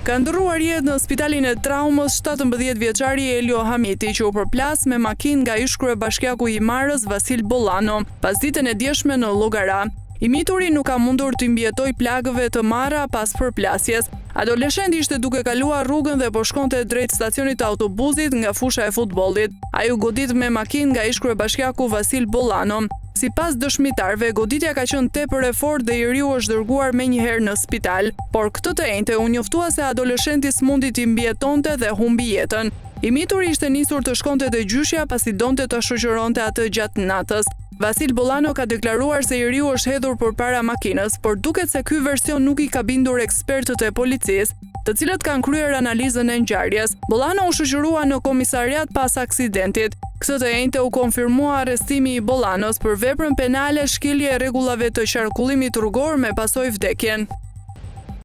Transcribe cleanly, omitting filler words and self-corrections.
Ka ndërruar jetë në spitalin e traumës 17 vjeçari Elio Hamiti, që u përplas me makinë nga ish-kryebashkiaku i Marrës Vasil Bollano, pas ditën e djeshme në Llogara. I mituri nuk ka mundur të mbijetoj plagëve të marra pas përplasjes. Adoleshenti ishte duke kaluar rrugën dhe po shkonte drejt stacionit të autobusit nga fusha e futbollit. Ai u godit me makinë nga ish-kryebashkiaku Vasil Bollano. Sipas dëshmitarëve, goditja ka qenë tepër e fortë dhe i riu është dërguar menjëherë në spital, por këtë të njëjtë u njoftua se adoleshenti s'mundi t'i mbijetonte dhe humbi jetën. I mituri ishte nisur të shkonte te gjyshja pasi donte të shoqëronte atë gjatë natës. Vasil Bollano ka deklaruar se i riu është hedhur përpara makinës, por duket se ky version nuk i ka bindur ekspertët e policisë, të cilët kanë kryer analizën e ngjarjes. Bollano u shoqërua në komisariat pas aksidentit. Këtë të njëjtë u konfirmua arrestimi i Bollanos për veprën penale shkelje e rregullave të qarkullimit rrugor me pasojë vdekjen.